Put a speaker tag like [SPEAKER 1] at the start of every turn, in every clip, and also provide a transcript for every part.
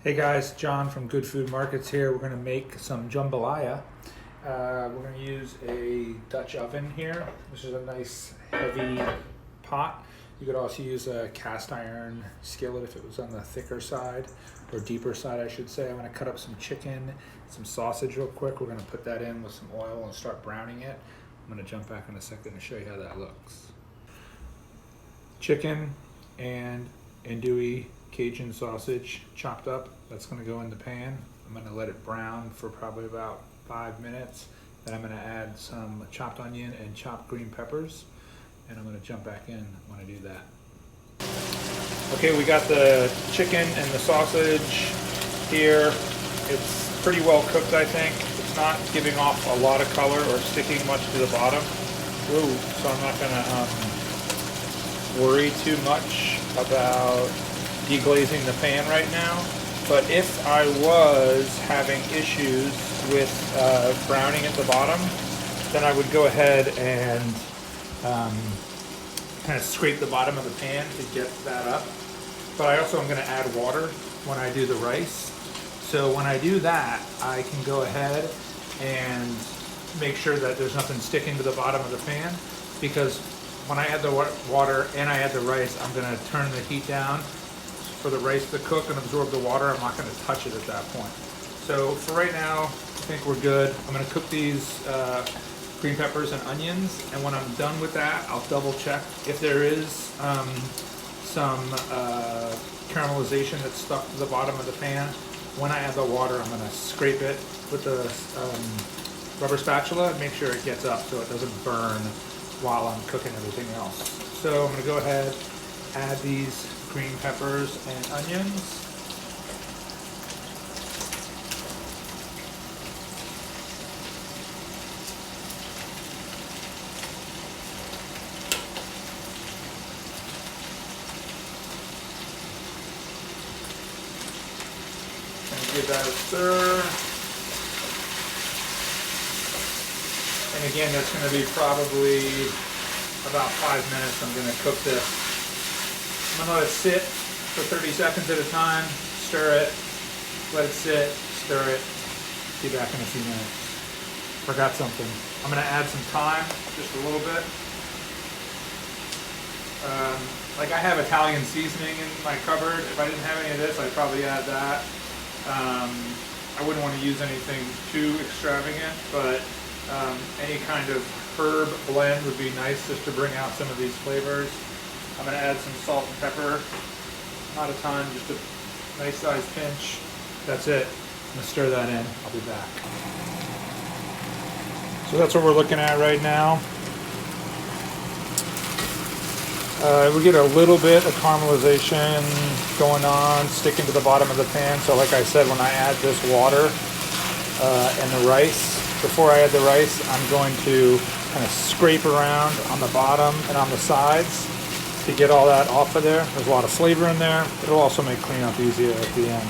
[SPEAKER 1] Hey guys, John from Good Food Markets here. We're going to make some jambalaya. We're going to use a Dutch oven here. This is a nice heavy pot. You could also use a cast iron skillet if it was on the thicker side, or deeper side I should say. I'm going to cut up some chicken, some sausage real quick. We're going to put that in with some oil and start browning it. I'm going to jump back in a second and show you how that looks. Chicken and andouille Cajun sausage chopped up. That's going to go in the pan. I'm going to let it brown for probably about 5 minutes. Then I'm going to add some chopped onion and chopped green peppers. And I'm going to jump back in when I do that. Okay, we got the chicken and the sausage here. It's pretty well cooked, I think. It's not giving off a lot of color or sticking much to the bottom. Ooh, so I'm not going to worry too much about deglazing the pan right now. But if I was having issues with browning at the bottom, then I would go ahead and kind of scrape the bottom of the pan to get that up. But I also am going to add water when I do the rice. So when I do that, I can go ahead and make sure that there's nothing sticking to the bottom of the pan, because when I add the water and I add the rice, I'm going to turn the heat down for the rice to cook and absorb the water. I'm not going to touch it at that point. So for right now, I think we're good. I'm going to cook these green peppers and onions, and when I'm done with that, I'll double check if there is some caramelization that's stuck to the bottom of the pan. When I add the water, I'm going to scrape it with the rubber spatula and make sure it gets up so it doesn't burn while I'm cooking everything else. So I'm going to go ahead, add these green peppers and onions. And give that a stir. And again, that's going to be probably about 5 minutes. I'm going to cook this. I'm going to let it sit for 30 seconds at a time, stir it, let it sit, stir it. Be back in a few minutes. Forgot something. I'm going to add some thyme, just a little bit. Like I have Italian seasoning in my cupboard. If I didn't have any of this, I'd probably add that. I wouldn't want to use anything too extravagant, but any kind of herb blend would be nice just to bring out some of these flavors. I'm going to add some salt and pepper, not a ton, just a nice sized pinch. That's it. I'm going to stir that in. I'll be back. So that's what we're looking at right now. We get a little bit of caramelization going on, sticking to the bottom of the pan. So like I said, when I add this water and the rice, before I add the rice, I'm going to kind of scrape around on the bottom and on the sides to get all that off of there. There's a lot of flavor in there. It'll also make cleanup easier at the end.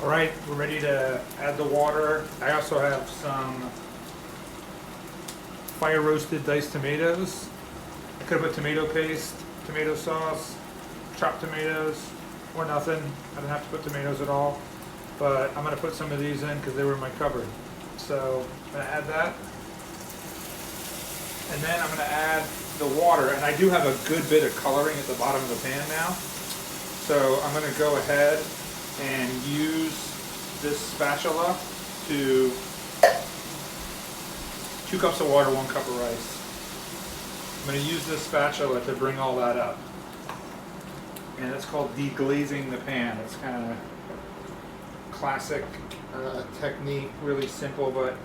[SPEAKER 1] All right, we're ready to add the water. I also have some fire roasted diced tomatoes. I could have put tomato paste, tomato sauce, chopped tomatoes, or nothing. I don't have to put tomatoes at all. But I'm going to put some of these in because they were in my cupboard. So I'm going to add that. And then I'm going to add the water, and I do have a good bit of coloring at the bottom of the pan now. So I'm going to go ahead and use this spatula to 2 cups of water, 1 cup of rice. I'm going to use this spatula to bring all that up. And it's called deglazing the pan. It's kind of classic technique, really simple, but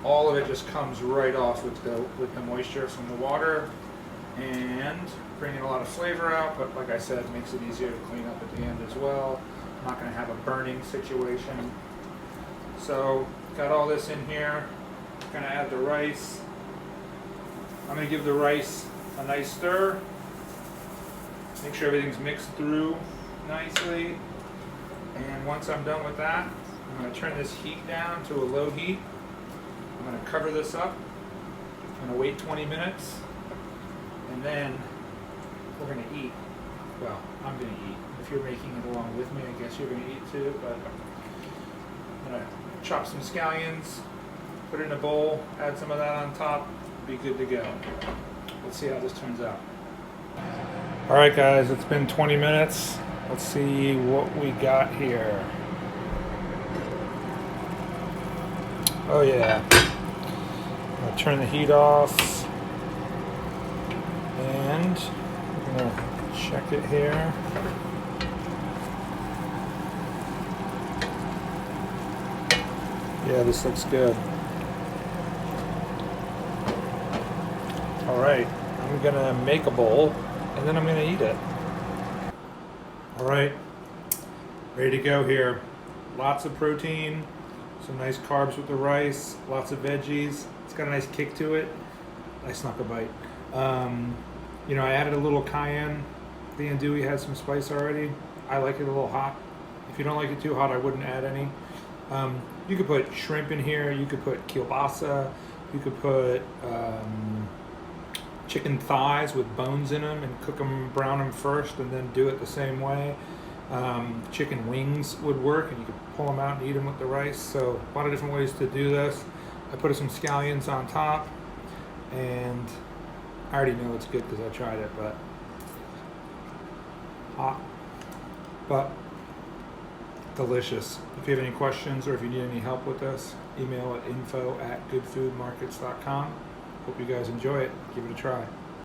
[SPEAKER 1] all of it just comes right off with the moisture from the water and bringing a lot of flavor out, but like I said, it makes it easier to clean up at the end as well. I'm not going to have a burning situation. So got all this in here. I'm going to add the rice. I'm going to give the rice a nice stir. Make sure everything's mixed through nicely. And once I'm done with that, I'm going to turn this heat down to a low heat. I'm going to cover this up. I'm going to wait 20 minutes, and then we're going to eat. Well, I'm going to eat. If if you're making it along with me, I guess you're going to eat too, but I'm going to chop some scallions, put it in a bowl, add some of that on top, be good to go. Let's see how this turns out. Alright guys, it's been 20 minutes. Let's see what we got here. Oh yeah. I'm going to turn the heat off. And I'm going to check it here. Yeah, this looks good. Alright, I'm going to make a bowl and then I'm going to eat it. Alright, ready to go here. Lots of protein, some nice carbs with the rice, lots of veggies. It's got a nice kick to it. I snuck a bite. You know, I added a little cayenne. The andouille has some spice already. I like it a little hot. If you don't like it too hot, I wouldn't add any. You could put shrimp in here. You could put kielbasa. You could put chicken thighs with bones in them and cook them, brown them first, and then do it the same way. Chicken wings would work, and you could pull them out and eat them with the rice. So a lot of different ways to do this. I put some scallions on top, and I already know it's good because I tried it, but hot, but delicious. If you have any questions or if you need any help with this, email at info@goodfoodmarkets.com. Hope you guys enjoy it. Give it a try.